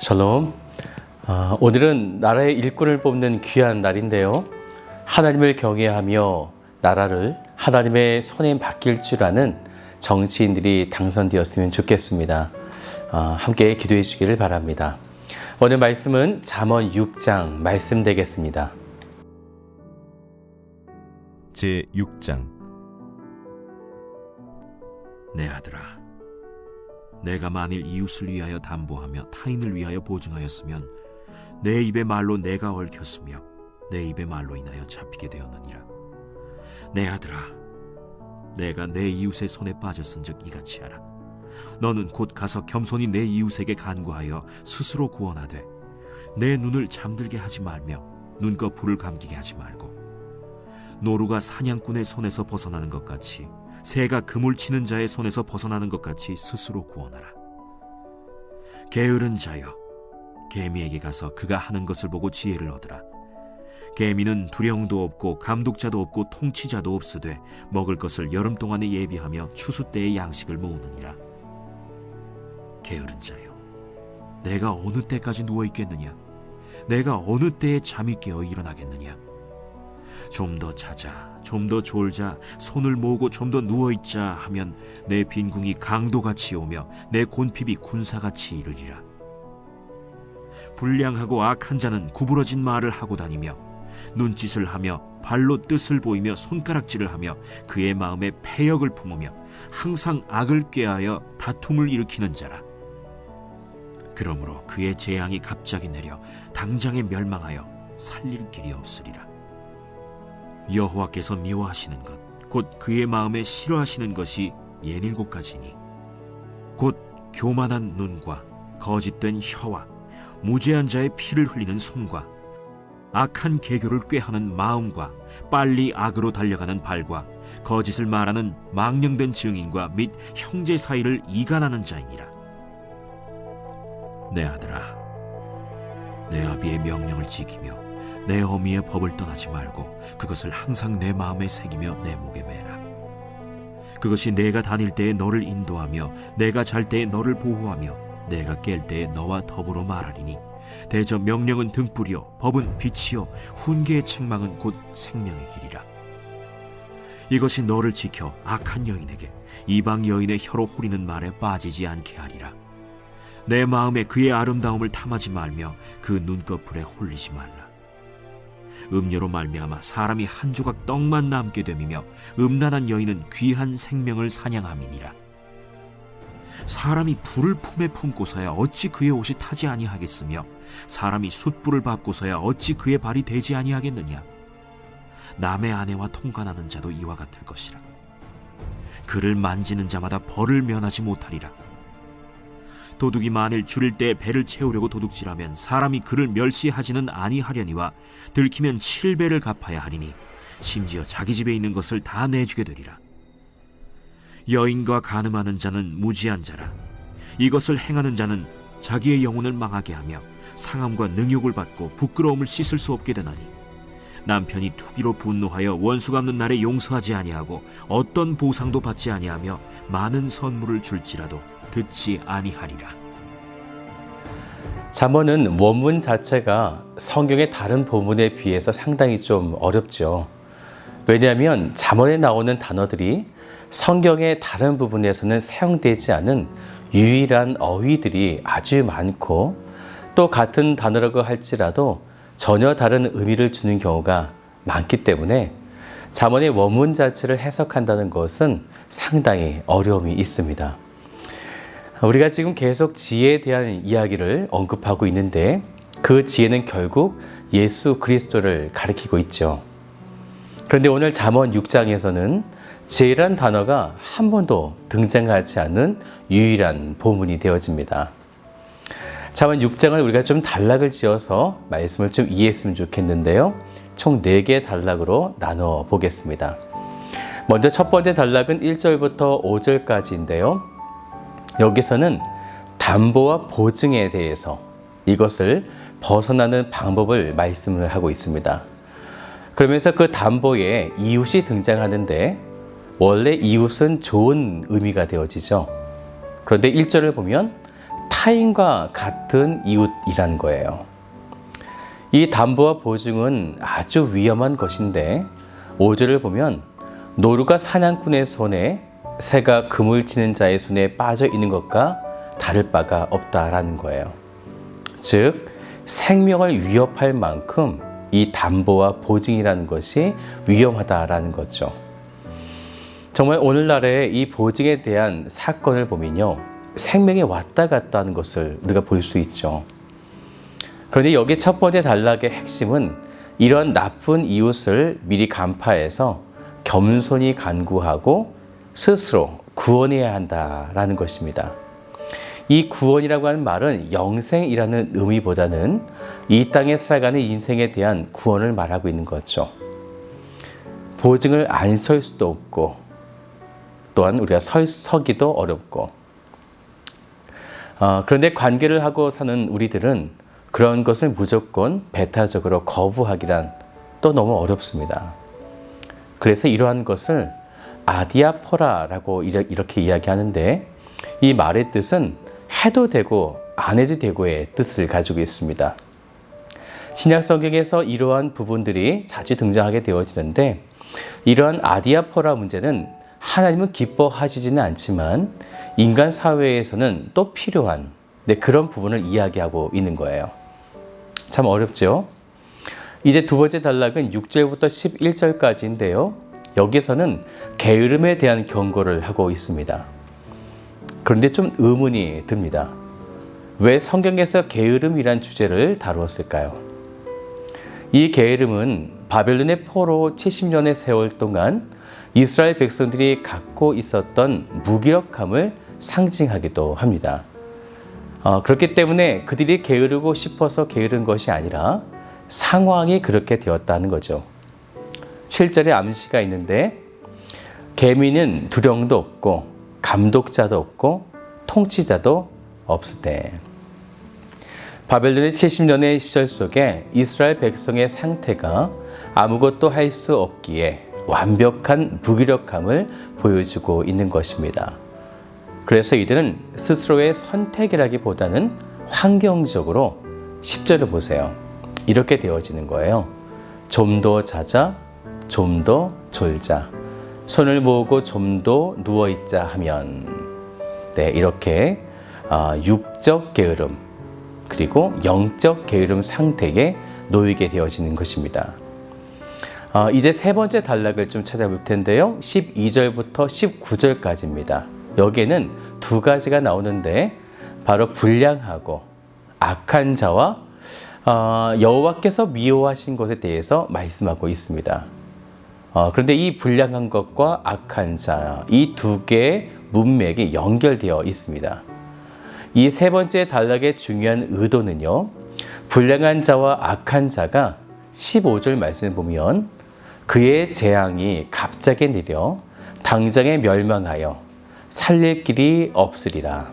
샬롬. 오늘은 나라의 일꾼을 뽑는 귀한 날인데요. 하나님을 경외하며 나라를 하나님의 손에 맡길 줄 아는 정치인들이 당선되었으면 좋겠습니다. 함께 기도해 주시기를 바랍니다. 오늘 말씀은 잠언 6장 말씀 되겠습니다. 제6장. 내 아들아, 내가 만일 이웃을 위하여 담보하며 타인을 위하여 보증하였으면 내 입의 말로 내가 얽혔으며 내 입의 말로 인하여 잡히게 되었느니라. 내 아들아, 내가 내 이웃의 손에 빠졌은즉 이같이 하라. 너는 곧 가서 겸손히 내 이웃에게 간구하여 스스로 구원하되 내 눈을 잠들게 하지 말며 눈꺼풀을 감기게 하지 말고, 노루가 사냥꾼의 손에서 벗어나는 것 같이 새가 그물 치는 자의 손에서 벗어나는 것 같이 스스로 구원하라. 게으른 자여, 개미에게 가서 그가 하는 것을 보고 지혜를 얻으라. 개미는 두령도 없고 감독자도 없고 통치자도 없으되 먹을 것을 여름 동안에 예비하며 추수 때의 양식을 모으느니라. 게으른 자여, 내가 어느 때까지 누워 있겠느냐? 내가 어느 때에 잠이 깨어 일어나겠느냐? 좀 더 자자, 좀 더 졸자, 손을 모으고 좀 더 누워있자 하면 내 빈궁이 강도같이 오며 내 곤핍이 군사같이 이르리라. 불량하고 악한 자는 구부러진 말을 하고 다니며 눈짓을 하며 발로 뜻을 보이며 손가락질을 하며 그의 마음에 패역을 품으며 항상 악을 꾀하여 다툼을 일으키는 자라. 그러므로 그의 재앙이 갑자기 내려 당장에 멸망하여 살릴 길이 없으리라. 여호와께서 미워하시는 것, 곧 그의 마음에 싫어하시는 것이 7가지니 곧 교만한 눈과 거짓된 혀와 무죄한 자의 피를 흘리는 손과 악한 계교를 꾀하는 마음과 빨리 악으로 달려가는 발과 거짓을 말하는 망령된 증인과 및 형제 사이를 이간하는 자이니라. 내 아들아, 내 아비의 명령을 지키며 내 어미의 법을 떠나지 말고 그것을 항상 내 마음에 새기며 내 목에 매라. 그것이 내가 다닐 때에 너를 인도하며 내가 잘 때에 너를 보호하며 내가 깰 때에 너와 더불어 말하리니, 대저 명령은 등불이요 법은 빛이요 훈계의 책망은 곧 생명의 길이라. 이것이 너를 지켜 악한 여인에게 이방 여인의 혀로 후리는 말에 빠지지 않게 하리라. 내 마음에 그의 아름다움을 탐하지 말며 그 눈꺼풀에 홀리지 말라. 음료로 말미암아 사람이 한 조각 떡만 남게 됨이며 음란한 여인은 귀한 생명을 사냥함이니라. 사람이 불을 품에 품고서야 어찌 그의 옷이 타지 아니하겠으며 사람이 숯불을 밟고서야 어찌 그의 발이 되지 아니하겠느냐. 남의 아내와 통관하는 자도 이와 같을 것이라. 그를 만지는 자마다 벌을 면하지 못하리라. 도둑이 만일 줄일 때 배를 채우려고 도둑질하면 사람이 그를 멸시하지는 아니하려니와 들키면 7배를 갚아야 하리니 심지어 자기 집에 있는 것을 다 내주게 되리라. 여인과 간음하는 자는 무지한 자라. 이것을 행하는 자는 자기의 영혼을 망하게 하며 상함과 능욕을 받고 부끄러움을 씻을 수 없게 되나니, 남편이 투기로 분노하여 원수 갚는 날에 용서하지 아니하고 어떤 보상도 받지 아니하며 많은 선물을 줄지라도 듣지 아니하리라. 잠언은 원문 자체가 성경의 다른 본문에 비해서 상당히 좀 어렵죠. 왜냐하면 잠언에 나오는 단어들이 성경의 다른 부분에서는 사용되지 않은 유일한 어휘들이 아주 많고, 또 같은 단어라고 할지라도 전혀 다른 의미를 주는 경우가 많기 때문에 잠언의 원문 자체를 해석한다는 것은 상당히 어려움이 있습니다. 우리가 지금 계속 지혜에 대한 이야기를 언급하고 있는데, 그 지혜는 결국 예수 그리스도를 가리키고 있죠. 그런데 오늘 잠언 6장에서는 지혜란 단어가 한 번도 등장하지 않는 유일한 본문이 되어집니다. 잠언 6장을 우리가 좀 단락을 지어서 말씀을 좀 이해했으면 좋겠는데요. 총 4개의 단락으로 나눠 보겠습니다. 먼저 첫 번째 단락은 1절부터 5절까지인데요. 여기서는 담보와 보증에 대해서, 이것을 벗어나는 방법을 말씀을 하고 있습니다. 그러면서 그 담보에 이웃이 등장하는데, 원래 이웃은 좋은 의미가 되어지죠. 그런데 1절을 보면 타인과 같은 이웃이란 거예요. 이 담보와 보증은 아주 위험한 것인데 5절을 보면 노루가 사냥꾼의 손에 새가 그물 치는 자의 손에 빠져 있는 것과 다를 바가 없다라는 거예요. 즉 생명을 위협할 만큼 이 담보와 보증이라는 것이 위험하다라는 거죠. 정말 오늘날의 이 보증에 대한 사건을 보면요, 생명이 왔다 갔다 하는 것을 우리가 볼 수 있죠. 그런데 여기 첫 번째 단락의 핵심은 이런 나쁜 이웃을 미리 간파해서 겸손히 간구하고 스스로 구원해야 한다라는 것입니다. 이 구원이라고 하는 말은 영생이라는 의미보다는 이 땅에 살아가는 인생에 대한 구원을 말하고 있는 거죠. 보증을 안 설 수도 없고 또한 우리가 서기도 어렵고 그런데 관계를 하고 사는 우리들은 그런 것을 무조건 배타적으로 거부하기란 또 너무 어렵습니다. 그래서 이러한 것을 아디아포라라고 이렇게 이야기하는데 이 말의 뜻은 해도 되고 안 해도 되고의 뜻을 가지고 있습니다. 신약 성경에서 이러한 부분들이 자주 등장하게 되어지는데 이러한 아디아포라 문제는 하나님은 기뻐하시지는 않지만 인간 사회에서는 또 필요한 그런 부분을 이야기하고 있는 거예요. 참 어렵죠? 이제 두 번째 단락은 6절부터 11절까지인데요. 여기서는 게으름에 대한 경고를 하고 있습니다. 그런데 좀 의문이 듭니다. 왜 성경에서 게으름이란 주제를 다루었을까요? 이 게으름은 바벨론의 포로 70년의 세월 동안 이스라엘 백성들이 갖고 있었던 무기력함을 상징하기도 합니다. 그렇기 때문에 그들이 게으르고 싶어서 게으른 것이 아니라 상황이 그렇게 되었다는 거죠. 7절에 암시가 있는데 계민은 두령도 없고 감독자도 없고 통치자도 없을 때 바벨론의 70년의 시절 속에 이스라엘 백성의 상태가 아무것도 할 수 없기에 완벽한 무기력함을 보여주고 있는 것입니다. 그래서 이들은 스스로의 선택이라기보다는 환경적으로 10절을 보세요. 이렇게 되어지는 거예요. 좀 더 자자, 좀 더 졸자, 손을 모으고 좀 더 누워있자 하면 이렇게 육적 게으름 그리고 영적 게으름 상태에 놓이게 되어지는 것입니다. 이제 세 번째 단락을 좀 찾아볼 텐데요. 12절부터 19절까지입니다. 여기에는 두 가지가 나오는데 바로 불량하고 악한 자와 여호와께서 미워하신 것에 대해서 말씀하고 있습니다. 그런데 이 불량한 것과 악한 자, 이 두 개의 문맥이 연결되어 있습니다. 이 세 번째 단락의 중요한 의도는요, 불량한 자와 악한 자가 15절 말씀을 보면 그의 재앙이 갑자기 내려 당장에 멸망하여 살릴 길이 없으리라.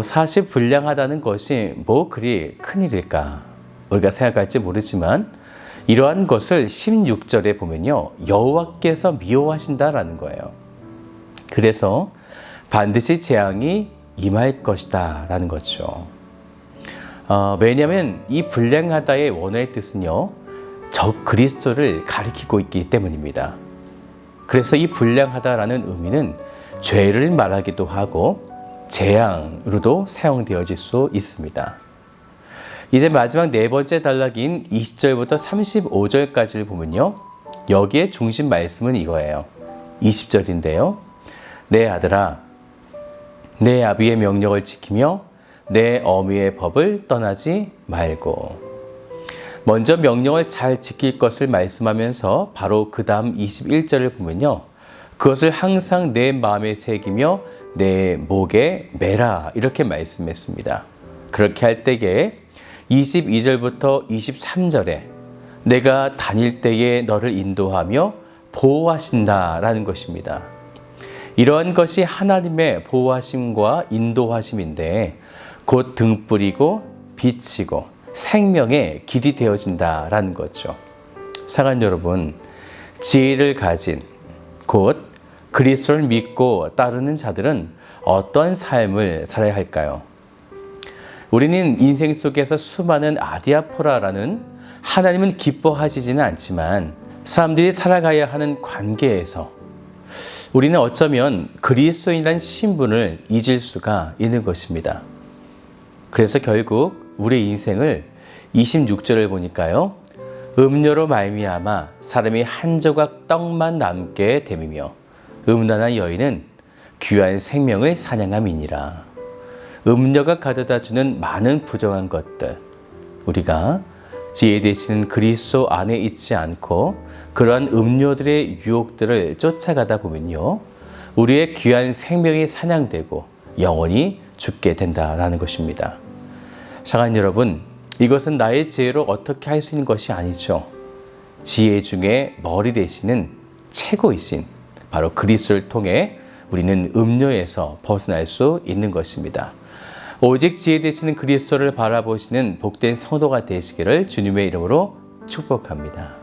사실 불량하다는 것이 그리 큰일일까 우리가 생각할지 모르지만 이러한 것을 16절에 보면요, 여호와께서 미워하신다라는 거예요. 그래서 반드시 재앙이 임할 것이다 라는 거죠. 왜냐하면 이 불량하다의 원어의 뜻은요, 적 그리스도를 가리키고 있기 때문입니다. 그래서 이 불량하다라는 의미는 죄를 말하기도 하고 재앙으로도 사용되어질 수 있습니다. 이제 마지막 네 번째 단락인 20절부터 35절까지를 보면요, 여기에 중심 말씀은 이거예요. 20절인데요. 내 아들아, 내 아비의 명령을 지키며 내 어미의 법을 떠나지 말고. 먼저 명령을 잘 지킬 것을 말씀하면서 바로 그 다음 21절을 보면요, 그것을 항상 내 마음에 새기며 내 목에 매라 이렇게 말씀했습니다. 그렇게 할 때에 22절부터 23절에 내가 다닐 때에 너를 인도하며 보호하신다라는 것입니다. 이러한 것이 하나님의 보호하심과 인도하심인데 곧 등불이고 빛이고 생명의 길이 되어진다라는 거죠. 사랑하는 여러분, 지혜를 가진 곧 그리스도를 믿고 따르는 자들은 어떤 삶을 살아야 할까요? 우리는 인생 속에서 수많은 아디아포라라는 하나님은 기뻐하시지는 않지만 사람들이 살아가야 하는 관계에서 우리는 어쩌면 그리스도인이라는 신분을 잊을 수가 있는 것입니다. 그래서 결국 우리의 인생을 26절을 보니까요. 음료로 말미암아 사람이 한 조각 떡만 남게 됨이며 음란한 여인은 귀한 생명을 사냥함이니라. 음료가 가져다 주는 많은 부정한 것들, 우리가 지혜 되시는 그리스도 안에 있지 않고 그러한 음료들의 유혹들을 쫓아가다 보면요, 우리의 귀한 생명이 사냥되고 영원히 죽게 된다라는 것입니다. 사랑하는 여러분, 이것은 나의 지혜로 어떻게 할 수 있는 것이 아니죠. 지혜 중에 머리 되시는 최고이신 바로 그리스도를 통해 우리는 음료에서 벗어날 수 있는 것입니다. 오직 지혜 되시는 그리스도를 바라보시는 복된 성도가 되시기를 주님의 이름으로 축복합니다.